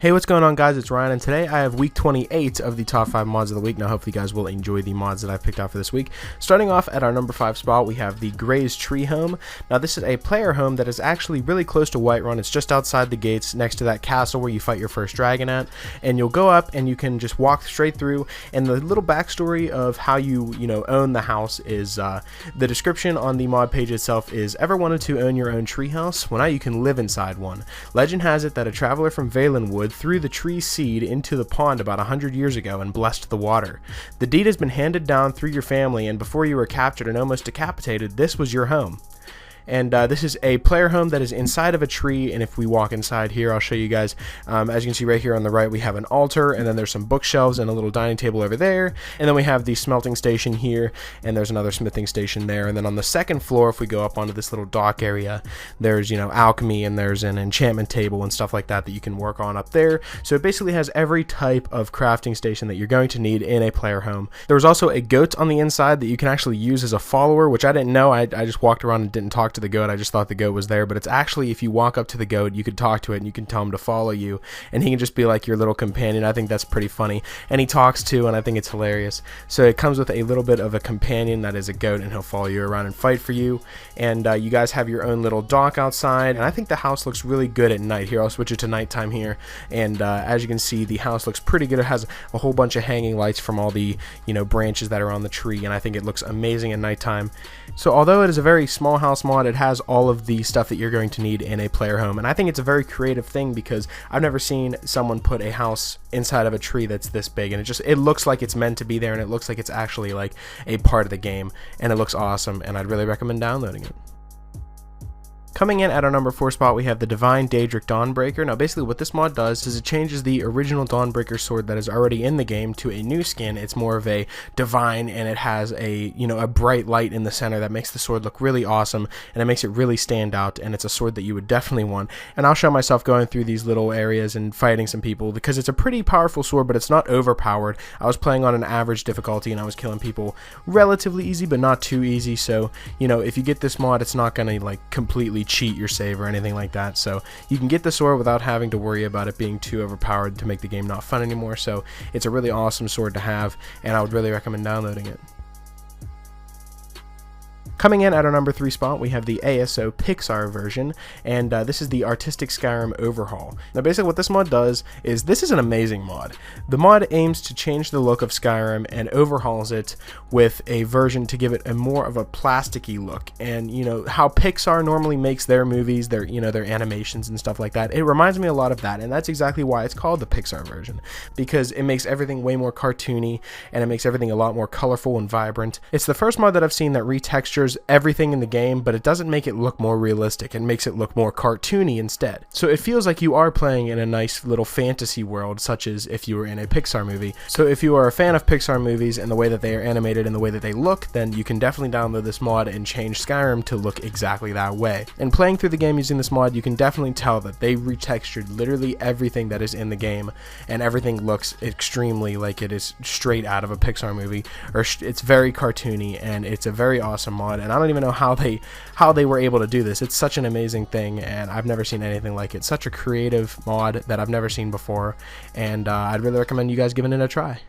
Hey, what's going on, guys? It's Ryan, and today I have week 28 of the top 5 mods of the week. Now, hopefully you guys will enjoy the mods that I've picked out for this week. Starting off at our number 5 spot, we have the Graze tree home. Now, this is a player home that is actually really close to Whiterun. It's just outside the gates next to that castle where you fight your first dragon at, and you'll go up and you can just walk straight through. And the little backstory of how you own the house is the description on the mod page itself is, ever wanted to own your own tree house? Well, now you can live inside one. Legend has it that a traveler from Valenwood threw the tree seed into the pond about 100 years ago and blessed the water. The deed has been handed down through your family, and before you were captured and almost decapitated, this was your home. And this is a player home that is inside of a tree, and if we walk inside here, I'll show you guys. As you can see right here on the right, we have an altar, and then there's some bookshelves and a little dining table over there, and then we have the smelting station here, and there's another smithing station there. And then on the second floor, if we go up onto this little dock area, there's alchemy, and there's an enchantment table and stuff like that that you can work on up there. So it basically has every type of crafting station that you're going to need in a player home. There was also a goat on the inside that you can actually use as a follower, which I didn't know. I just walked around and didn't talk to the goat. I just thought the goat was there, but it's actually, if you walk up to the goat, you could talk to it and you can tell him to follow you, and he can just be like your little companion. I think that's pretty funny, and he talks too, and I think it's hilarious. So it comes with a little bit of a companion that is a goat, and he'll follow you around and fight for you. And you guys have your own little dock outside, and I think the house looks really good at night. Here, I'll switch it to nighttime here, and as you can see, the house looks pretty good. It has a whole bunch of hanging lights from all the branches that are on the tree, and I think it looks amazing at nighttime. So although it is a very small house mod, it has all of the stuff that you're going to need in a player home, and I think it's a very creative thing because I've never seen someone put a house inside of a tree that's this big, and it looks like it's meant to be there, and it looks like it's actually like a part of the game, and it looks awesome, and I'd really recommend downloading it. Coming in at our number 4 spot, we have the Divine Daedric Dawnbreaker. Now basically what this mod does is it changes the original Dawnbreaker sword that is already in the game to a new skin. It's more of a divine, and it has a bright light in the center that makes the sword look really awesome, and it makes it really stand out, and it's a sword that you would definitely want. And I'll show myself going through these little areas and fighting some people because it's a pretty powerful sword, but it's not overpowered. I was playing on an average difficulty and I was killing people relatively easy, but not too easy. So if you get this mod, it's not gonna like completely cheat your save or anything like that, so you can get the sword without having to worry about it being too overpowered to make the game not fun anymore. So it's a really awesome sword to have, and I would really recommend downloading it. Coming in at our number 3 spot, we have the ASO Pixar version, and this is the Artistic Skyrim overhaul. Now basically what this mod does is, this is an amazing mod. The mod aims to change the look of Skyrim and overhauls it with a version to give it a more of a plasticky look. And how Pixar normally makes their movies, their their animations and stuff like that, it reminds me a lot of that, and that's exactly why it's called the Pixar version, because it makes everything way more cartoony, and it makes everything a lot more colorful and vibrant. It's the first mod that I've seen that retextures everything in the game, but it doesn't make it look more realistic. It makes it look more cartoony instead. So it feels like you are playing in a nice little fantasy world, such as if you were in a Pixar movie. So if you are a fan of Pixar movies and the way that they are animated and the way that they look, then you can definitely download this mod and change Skyrim to look exactly that way. And playing through the game using this mod, you can definitely tell that they retextured literally everything that is in the game, and everything looks extremely like it is straight out of a Pixar movie, or it's very cartoony, and it's a very awesome mod. And I don't even know how they were able to do this. It's such an amazing thing, and I've never seen anything like it. Such a creative mod that I've never seen before, and I'd really recommend you guys giving it a try.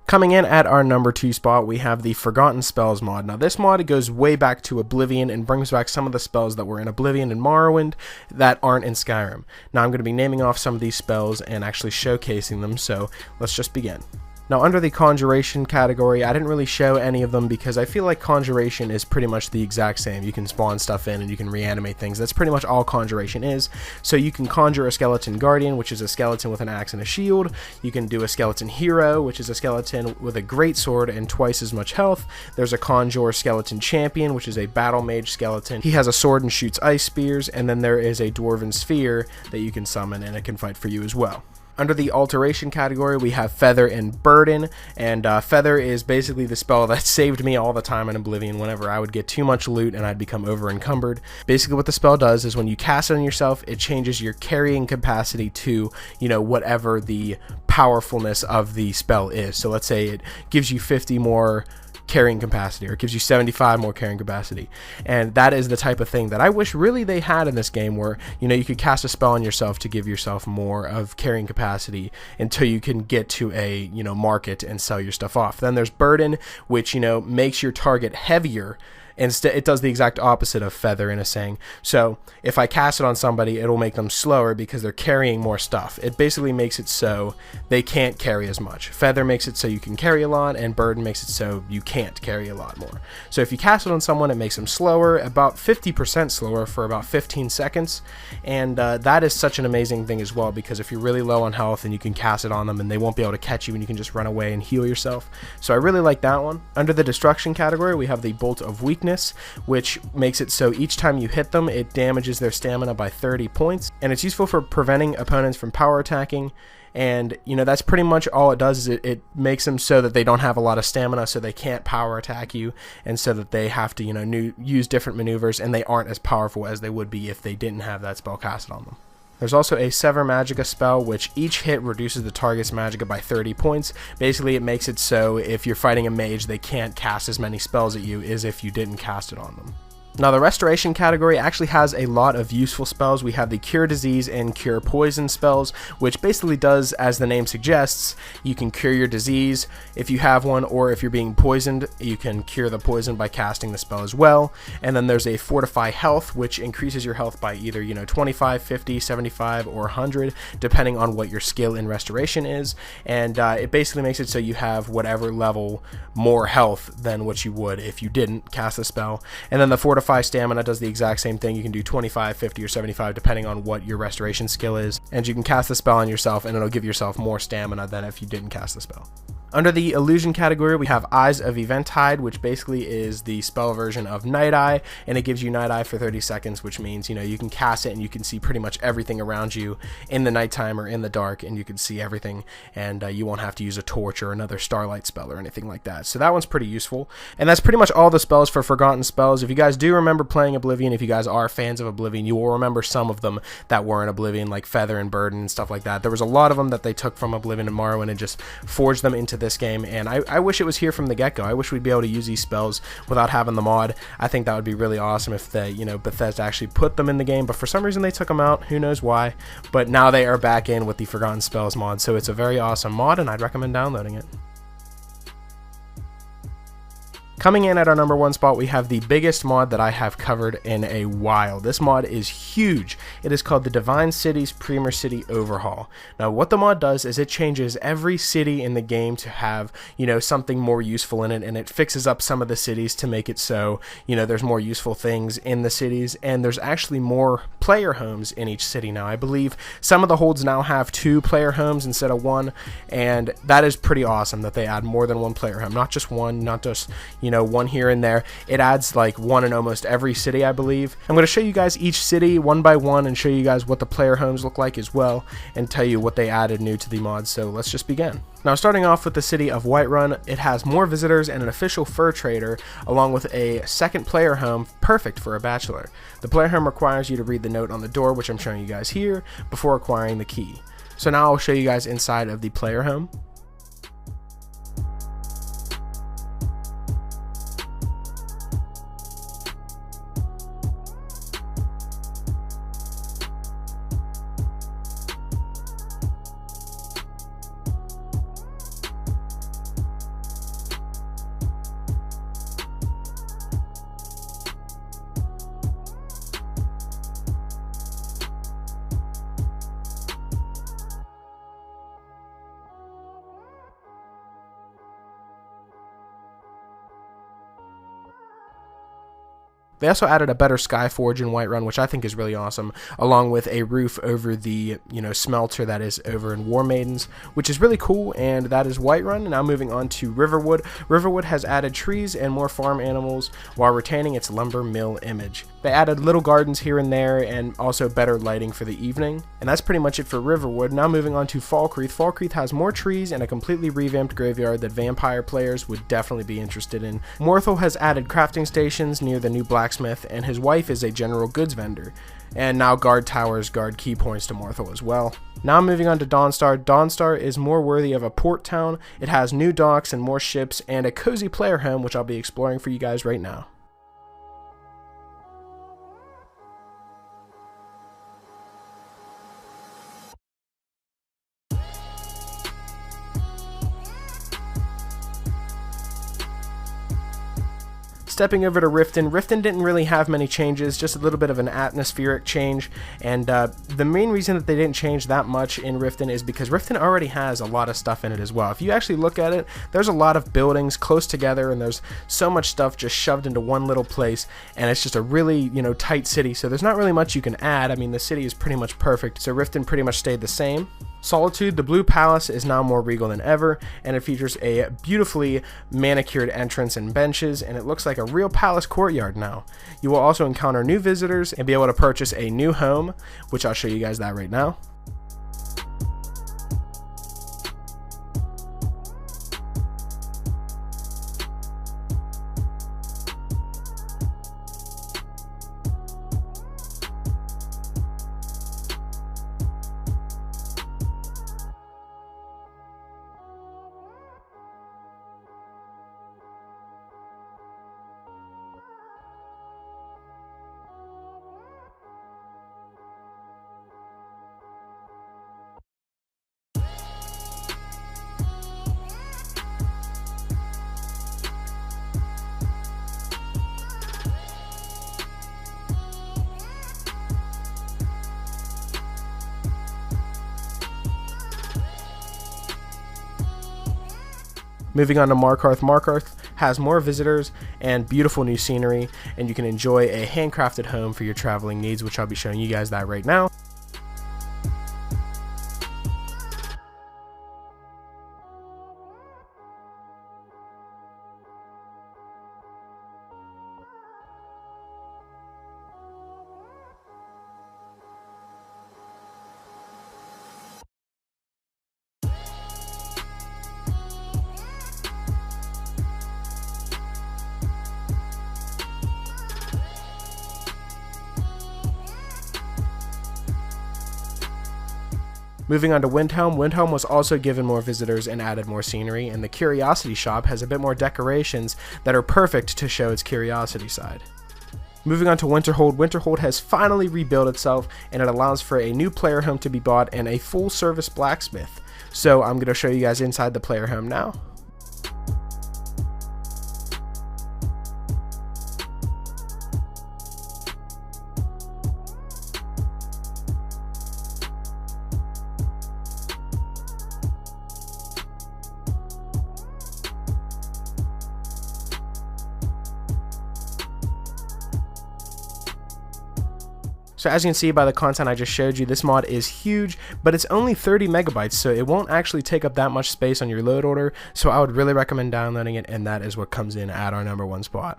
Coming in at our number 2 spot, we have the Forgotten Spells mod. Now this mod goes way back to Oblivion and brings back some of the spells that were in Oblivion and Morrowind that aren't in Skyrim. Now I'm going to be naming off some of these spells and actually showcasing them, so let's just begin. Now under the Conjuration category, I didn't really show any of them because I feel like Conjuration is pretty much the exact same. You can spawn stuff in and you can reanimate things. That's pretty much all Conjuration is. So you can conjure a Skeleton Guardian, which is a skeleton with an axe and a shield. You can do a Skeleton Hero, which is a skeleton with a great sword and twice as much health. There's a Conjure Skeleton Champion, which is a battle mage skeleton. He has a sword and shoots ice spears, and then there is a Dwarven Sphere that you can summon, and it can fight for you as well. Under the alteration category, we have Feather and Burden, and Feather is basically the spell that saved me all the time in Oblivion whenever I would get too much loot and I'd become over encumbered. Basically what the spell does is when you cast it on yourself, it changes your carrying capacity to, whatever the powerfulness of the spell is. So let's say it gives you 50 more carrying capacity, or it gives you 75 more carrying capacity. And that is the type of thing that I wish really they had in this game, where, you know, you could cast a spell on yourself to give yourself more of carrying capacity until you can get to a, you know, market and sell your stuff off. Then there's burden, which, you know, makes your target heavier. Instead, it does the exact opposite of feather, in a saying. So if I cast it on somebody, it'll make them slower because they're carrying more stuff. It basically makes it so they can't carry as much. Feather makes it so you can carry a lot, and burden makes it so you can't carry a lot more. So if you cast it on someone, it makes them slower, about 50% slower for about 15 seconds. And that is such an amazing thing as well, because if you're really low on health, and you can cast it on them and they won't be able to catch you, and you can just run away and heal yourself. So I really like that one. Under the destruction category, we have the Bolt of Weakness, which makes it so each time you hit them, it damages their stamina by 30 points, and it's useful for preventing opponents from power attacking. And, you know, that's pretty much all it does, is it makes them so that they don't have a lot of stamina, so they can't power attack you, and so that they have to, you know, use different maneuvers, and they aren't as powerful as they would be if they didn't have that spell casted on them. There's also a Sever Magicka spell, which each hit reduces the target's magicka by 30 points. Basically, it makes it so if you're fighting a mage, they can't cast as many spells at you as if you didn't cast it on them. Now, the restoration category actually has a lot of useful spells. We have the Cure Disease and Cure Poison spells, which basically does, as the name suggests, you can cure your disease if you have one, or if you're being poisoned, you can cure the poison by casting the spell as well. And then there's a Fortify Health, which increases your health by either, you know, 25, 50, 75, or 100, depending on what your skill in restoration is. And it basically makes it so you have whatever level more health than what you would if you didn't cast the spell. And then the Fortify Stamina does the exact same thing. You can do 25, 50, or 75 depending on what your restoration skill is, and you can cast the spell on yourself and it'll give yourself more stamina than if you didn't cast the spell. Under the illusion category, we have Eyes of Eventide, which basically is the spell version of Night Eye, and it gives you Night Eye for 30 seconds, which means, you know, you can cast it and you can see pretty much everything around you in the nighttime or in the dark, and you can see everything, and you won't have to use a torch or another starlight spell or anything like that. So that one's pretty useful, and that's pretty much all the spells for Forgotten Spells. If you guys do remember playing Oblivion, if you guys are fans of Oblivion, you will remember some of them that were in Oblivion, like Feather and Burden and stuff like that. There was a lot of them that they took from Oblivion and Morrowind and just forged them into this game, and I wish it was here from the get-go. I wish we'd be able to use these spells without having the mod. I think that would be really awesome if they, you know, Bethesda actually put them in the game, but for some reason they took them out. Who knows why? But now they are back in with the Forgotten Spells mod, so it's a very awesome mod, and I'd recommend downloading it. Coming in at our number one spot, we have the biggest mod that I have covered in a while. This mod is huge. It is called the Divine Cities Premier City Overhaul. Now, what the mod does is it changes every city in the game to have, you know, something more useful in it, and it fixes up some of the cities to make it so, you know, there's more useful things in the cities, and there's actually more player homes in each city now. I believe some of the holds now have 2 player homes instead of 1, and that is pretty awesome that they add more than 1 player home, not just one, not just, you know, one here and there. It adds like 1 in almost every city, I believe. I'm going to show you guys each city one by one and show you guys what the player homes look like as well, and tell you what they added new to the mod. So let's just begin. Now, starting off with the city of Whiterun, it has more visitors and an official fur trader, along with a second player home, perfect for a bachelor. The player home requires you to read the note on the door, which I'm showing you guys here, before acquiring the key. So now I'll show you guys inside of the player home. They also added a better sky forge in Whiterun, which I think is really awesome, along with a roof over the, you know, smelter that is over in War Maidens, which is really cool. And that is Whiterun. Now moving on to Riverwood. Riverwood has added trees and more farm animals while retaining its lumber mill image. They added little gardens here and there and also better lighting for the evening. And that's pretty much it for Riverwood. Now moving on to Falkreath. Falkreath has more trees and a completely revamped graveyard that vampire players would definitely be interested in. Morthal has added crafting stations near the new blacksmith, and his wife is a general goods vendor. And now guard towers guard key points to Morthal as well. Now moving on to Dawnstar. Dawnstar is more worthy of a port town. It has new docks and more ships and a cozy player home, which I'll be exploring for you guys right now. Stepping over to Riften. Riften didn't really have many changes, just a little bit of an atmospheric change, and the main reason that they didn't change that much in Riften is because Riften already has a lot of stuff in it as well. If you actually look at it, there's a lot of buildings close together, and there's so much stuff just shoved into one little place, and it's just a really, tight city, so there's not really much you can add. I mean, the city is pretty much perfect, so Riften pretty much stayed the same. Solitude, the Blue Palace, is now more regal than ever, and it features a beautifully manicured entrance and benches, and it looks like a real palace courtyard now. You will also encounter new visitors and be able to purchase a new home, which I'll show you guys that right now. Moving on to Markarth. Markarth has more visitors and beautiful new scenery, and you can enjoy a handcrafted home for your traveling needs, which I'll be showing you guys that right now. Moving on to Windhelm. Windhelm was also given more visitors and added more scenery, and the Curiosity Shop has a bit more decorations that are perfect to show its curiosity side. Moving on to Winterhold. Winterhold has finally rebuilt itself, and it allows for a new player home to be bought and a full service blacksmith. So I'm going to show you guys inside the player home now. So as you can see by the content I just showed you, this mod is huge, but it's only 30 megabytes, so it won't actually take up that much space on your load order, so I would really recommend downloading it, and that is what comes in at our #1 spot.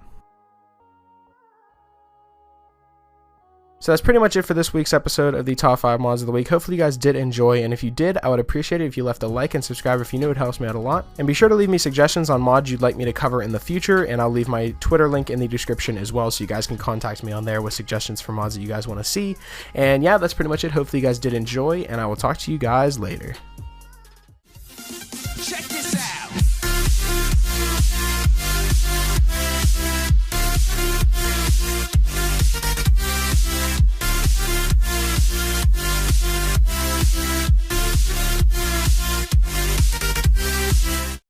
So that's pretty much it for this week's episode of the Top 5 Mods of the Week. Hopefully you guys did enjoy, and if you did, I would appreciate it if you left a like and subscribe if you knew. It helps me out a lot. And be sure to leave me suggestions on mods you'd like me to cover in the future, and I'll leave my Twitter link in the description as well, so you guys can contact me on there with suggestions for mods that you guys want to see. And yeah, that's pretty much it. Hopefully you guys did enjoy, and I will talk to you guys later.